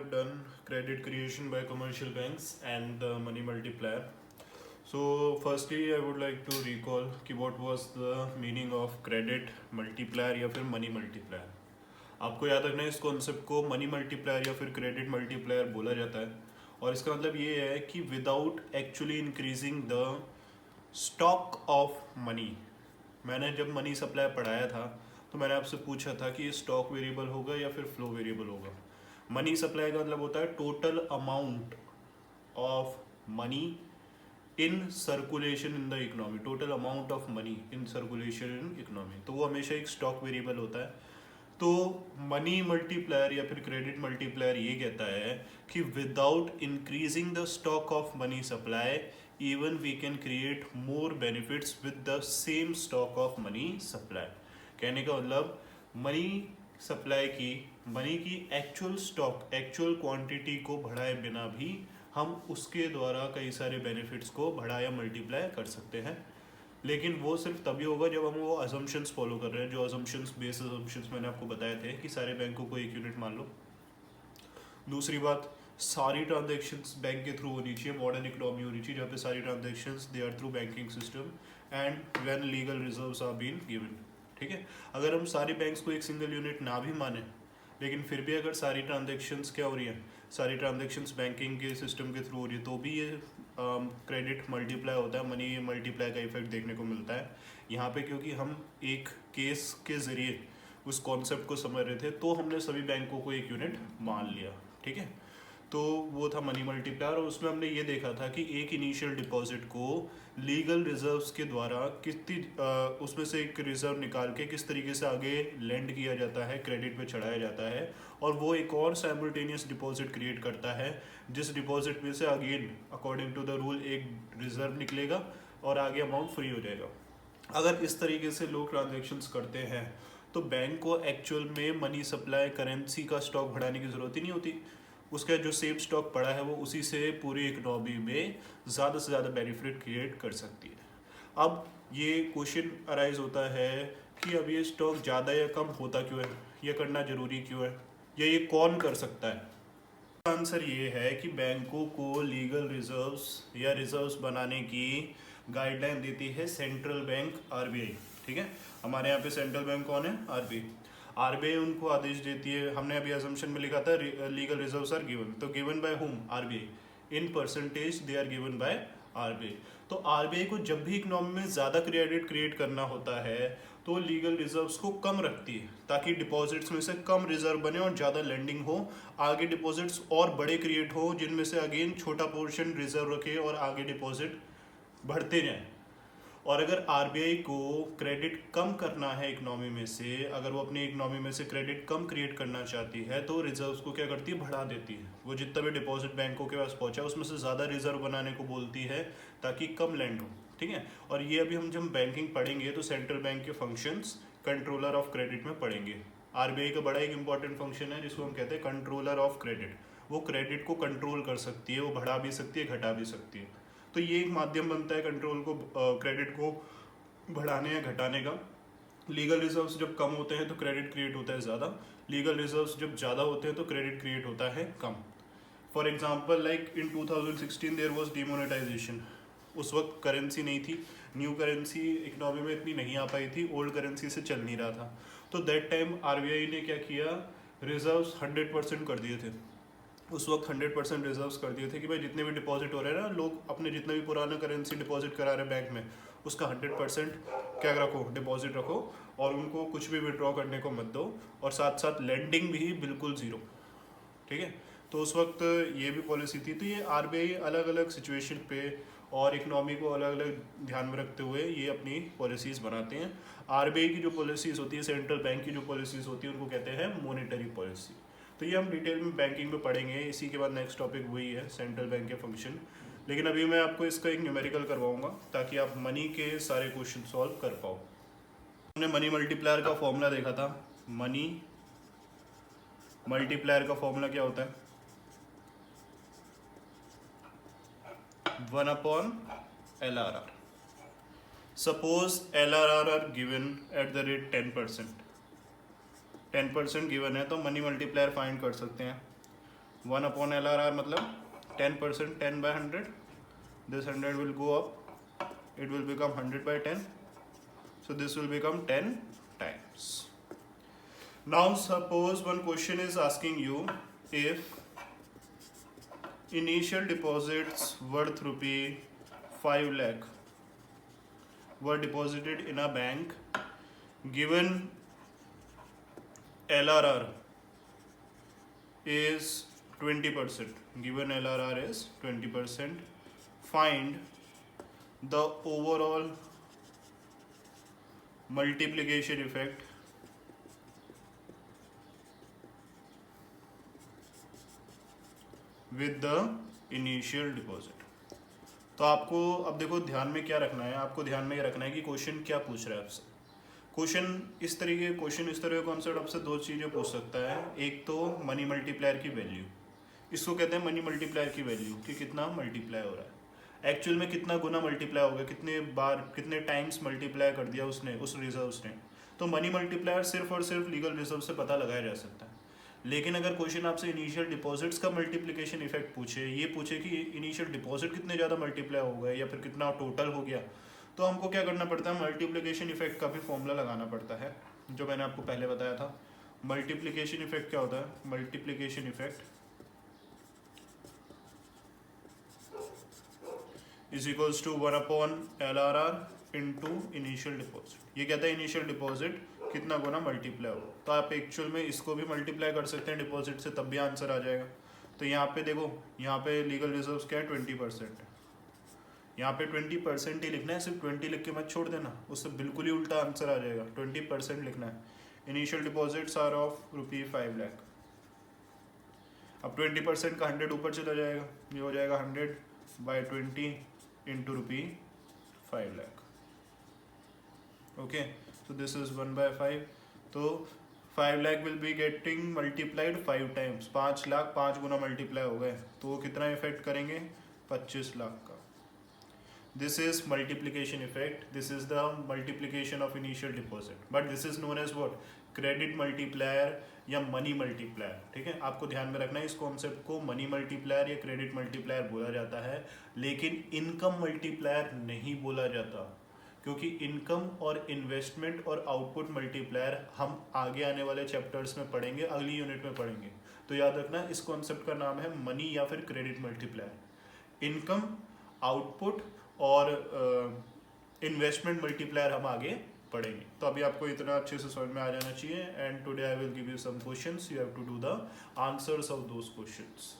have done credit creation by commercial banks and the money multiplier. So firstly I would like to recall कि what was the meaning of credit multiplier या फिर money multiplier. आपको याद रखना है इस concept को money multiplier या फिर क्रेडिट मल्टीप्लायर बोला जाता है और इसका मतलब ये है कि without actually increasing the stock of money. मैंने जब मनी सप्लाई पढ़ाया था तो मैंने आपसे पूछा था कि ये स्टॉक वेरिएबल होगा या फिर फ्लो वेरिएबल होगा. मनी सप्लाई का मतलब होता है total amount of money in circulation in the economy. Total amount of money in circulation in economy, तो वो हमेशा एक स्टॉक वेरिएबल होता है. तो मनी मल्टीप्लायर या फिर क्रेडिट मल्टीप्लायर ये कहता है कि without increasing the stock of money supply even we can create more benefits with the same stock of money supply. कहने का मतलब मनी सप्लाई की मनी की एक्चुअल स्टॉक एक्चुअल क्वांटिटी को बढ़ाए बिना भी हम उसके द्वारा कई सारे बेनिफिट्स को बढ़ा या मल्टीप्लाई कर सकते हैं. लेकिन वो सिर्फ तभी होगा जब हम वो अजम्पशंस फॉलो कर रहे हैं, जो अजम्पशंस बेस अजम्पशंस मैंने आपको बताए थे कि सारे बैंकों को एक यूनिट मान लो. दूसरी बात, सारी ट्रांजेक्शन्स बैंक के थ्रू होनी चाहिए. मॉडर्न इकोनॉमी होनी चाहिए जहाँ पे सारी transactions they are through banking system and when legal reserves are been given. ठीक है, अगर हम सारे बैंक्स को एक सिंगल यूनिट ना भी माने लेकिन फिर भी अगर सारी ट्रांजेक्शन्स क्या हो रही हैं, सारी ट्रांजेक्शन्स बैंकिंग के सिस्टम के थ्रू हो रही है, तो भी ये क्रेडिट मल्टीप्लाई होता है, मनी मल्टीप्लाई का इफेक्ट देखने को मिलता है यहाँ पे. क्योंकि हम एक केस के ज़रिए उस कॉन्सेप्ट को समझ रहे थे तो हमने सभी बैंकों को एक यूनिट मान लिया. ठीक है, तो वो था मनी मल्टीप्लायर और उसमें हमने ये देखा था कि एक इनिशियल डिपॉजिट को लीगल रिजर्व्स के द्वारा कितनी उसमें से एक रिजर्व निकाल के किस तरीके से आगे लेंड किया जाता है, क्रेडिट पे चढ़ाया जाता है और वो एक और साइमल्टेनियस डिपॉजिट क्रिएट करता है जिस डिपॉजिट में से again according to the rule एक रिजर्व निकलेगा और आगे अमाउंट फ्री हो जाएगा. अगर इस तरीके से लोग ट्रांजेक्शन्स करते हैं तो बैंक को एक्चुअल में मनी सप्लाई करेंसी का स्टॉक बढ़ाने की ज़रूरत ही नहीं होती. उसका जो सेम स्टॉक पड़ा है वो उसी से पूरी इकोनॉमी में ज़्यादा से ज़्यादा बेनिफिट क्रिएट कर सकती है. अब ये क्वेश्चन अराइज होता है कि अब ये स्टॉक ज़्यादा या कम होता क्यों है, ये करना ज़रूरी क्यों है, या ये कौन कर सकता है. आंसर ये है कि बैंकों को लीगल रिजर्व्स या रिजर्व्स बनाने की गाइडलाइन देती है सेंट्रल बैंक आरबीआई. ठीक है, हमारे यहाँ पे सेंट्रल बैंक कौन है, आरबीआई. आरबीआई उनको आदेश देती है. हमने अभी अजम्पशन में लिखा था लीगल रिजर्व्स आर गिवन, तो given by whom, RBI. In percentage they are given by RBI. तो आरबीआई को जब भी इकोनॉमी में ज़्यादा क्रेडिट क्रिएट करना होता है तो लीगल रिजर्व्स को कम रखती है ताकि डिपॉजिट्स में से कम रिजर्व बने और ज़्यादा लेंडिंग हो, आगे डिपॉजिट्स और बड़े क्रिएट हो जिनमें से अगेन छोटा पोर्शन रिजर्व रखे और आगे डिपॉजिट बढ़ते जाएं. और अगर आरबीआई को क्रेडिट कम करना है इकोनॉमी में से, अगर वो अपनी इकोनॉमी में से क्रेडिट कम क्रिएट करना चाहती है तो रिजर्व्स को क्या करती है, बढ़ा देती है. वो जितना भी डिपॉजिट बैंकों के पास पहुंचा उसमें से ज़्यादा रिजर्व बनाने को बोलती है ताकि कम लैंड हो. ठीक है, और ये अभी हम जब बैंकिंग पढ़ेंगे तो सेंट्रल बैंक के फंक्शंस कंट्रोलर ऑफ क्रेडिट में पढ़ेंगे. आरबीआई का बड़ा एक इंपॉर्टेंट फंक्शन है जिसको हम कहते हैं कंट्रोलर ऑफ क्रेडिट. वो क्रेडिट को कंट्रोल कर सकती है, वो बढ़ा भी सकती है, घटा भी सकती है. तो ये एक माध्यम बनता है कंट्रोल को, क्रेडिट को बढ़ाने या घटाने का. लीगल रिजर्व्स जब कम होते हैं तो क्रेडिट क्रिएट होता है ज़्यादा, लीगल रिजर्व्स जब ज़्यादा होते हैं तो क्रेडिट क्रिएट होता है कम. For example like in 2016 there was demonetisation. उस वक्त करेंसी नहीं थी, न्यू करेंसी इकोनॉमी में इतनी नहीं आ पाई थी, ओल्ड करेंसी से चल नहीं रहा था. तो दैट टाइम आरबीआई ने क्या किया, रिजर्व्स 100% कर दिए थे. उस वक्त 100% रिजर्व्स कर दिए थे कि भाई जितने भी डिपॉजिट हो रहे हैं ना, लोग अपने जितने भी पुराना करेंसी डिपॉजिट करा रहे हैं बैंक में उसका 100% क्या रखो, डिपॉजिट रखो और उनको कुछ भी विड्रॉ करने को मत दो और साथ साथ लेंडिंग भी बिल्कुल ज़ीरो. ठीक है, तो उस वक्त ये भी पॉलिसी थी. तो ये आरबीआई अलग अलग सिचुएशन पे और इकनॉमी को अलग अलग ध्यान में रखते हुए ये अपनी पॉलिसीज़ बनाते हैं. आरबीआई की जो पॉलिसीज़ होती है, सेंट्रल बैंक की जो पॉलिसीज़ होती है उनको कहते हैं मॉनेटरी पॉलिसी. तो ये हम डिटेल में बैंकिंग में पढ़ेंगे. इसी के बाद नेक्स्ट टॉपिक वही है सेंट्रल बैंक के फंक्शन. लेकिन अभी मैं आपको इसका एक न्यूमेरिकल करवाऊंगा ताकि आप मनी के सारे क्वेश्चन सॉल्व कर पाओ. हमने मनी मल्टीप्लायर का फॉर्मूला देखा था. मनी मल्टीप्लायर का फॉर्मूला क्या होता है, 1/LRR. Suppose LRR are given at the rate 10%. 10% given है तो मनी मल्टीप्लायर फाइंड कर सकते हैं. 1 upon LRR मतलब 10%, 10 by 100. This 100 will go up, it will become 100 by 10. So this will become 10 times. Now suppose one question is asking you, if initial deposits worth rupee 5 lakh were deposited in a bank, given LRR is 20%, given LRR is 20%, find the overall multiplication effect with the initial deposit. तो आपको अब देखो ध्यान में क्या रखना है, आपको ध्यान में ये रखना है कि क्वेश्चन क्या पूछ रहा है आपसे। क्वेश्चन इस तरह का कॉन्सेप्ट आपसे दो चीज़ें पूछ सकता है। एक तो मनी मल्टीप्लायर की वैल्यू, इसको कहते हैं मनी मल्टीप्लायर की वैल्यू, कि कितना मल्टीप्लाई हो रहा है, एक्चुअल में कितना गुना मल्टीप्लाई हो गया, कितने बार कितने टाइम्स मल्टीप्लाई कर दिया उसने उस रिजर्व ने। तो मनी मल्टीप्लायर सिर्फ और सिर्फ लीगल रिजर्व से पता लगाया जा सकता है। लेकिन अगर क्वेश्चन आपसे इनिशियल डिपॉजिट्स का मल्टीप्लिकेशन इफेक्ट पूछे, ये पूछे कि इनिशियल डिपॉजिट कितने ज़्यादा मल्टीप्लाई हो गए या फिर कितना टोटल हो गया, तो हमको क्या करना पड़ता है, मल्टीप्लिकेशन इफेक्ट का भी फॉर्मूला लगाना पड़ता है, जो मैंने आपको पहले बताया था। मल्टीप्लिकेशन इफेक्ट क्या होता है, multiplication effect is equals to 1 upon LRR into initial deposit. ये कहता है इनिशियल डिपॉजिट कितना गुना मल्टीप्लाई हो। तो आप एक्चुअल में इसको भी मल्टीप्लाई कर सकते हैं डिपॉजिट से, तब भी आंसर आ जाएगा। तो यहाँ पे देखो, यहाँ पे लीगल रिजर्व्स क्या है, 20%। यहाँ पे 20% ही लिखना है, सिर्फ 20 लिख के मत छोड़ देना, उससे बिल्कुल ही उल्टा आंसर आ जाएगा। 20% लिखना है। Initial deposits are of rupee 5 lakh. अब 20% का 100 ऊपर चला जाएगा, ये हो जाएगा 100 by 20 into rupee 5 lakh. Okay, so this is 1 by 5. तो 5 lakh will be getting multiplied 5 times. 5 lakh 5 Guna multiply हो गए, तो वो कितना इफेक्ट करेंगे, 25 लाख का। This is multiplication effect, this is the multiplication of initial deposit, but this is known as what, credit multiplier या money multiplier. ठीक है, आपको ध्यान में रखना है, इस कॉन्सेप्ट को मनी मल्टीप्लायर या क्रेडिट मल्टीप्लायर बोला जाता है, लेकिन इनकम मल्टीप्लायर नहीं बोला जाता, क्योंकि इनकम और इन्वेस्टमेंट और आउटपुट मल्टीप्लायर हम आगे आने वाले चैप्टर्स में पढ़ेंगे, अगली यूनिट में पढ़ेंगे। तो याद रखना, इस कॉन्सेप्ट का नाम है मनी या फिर क्रेडिट मल्टीप्लायर। इनकम, आउटपुट और इन्वेस्टमेंट मल्टीप्लायर हम आगे पढ़ेंगे। तो अभी आपको इतना अच्छे से समझ में आ जाना चाहिए। And today I will give you some questions, you have to do the answers of those questions.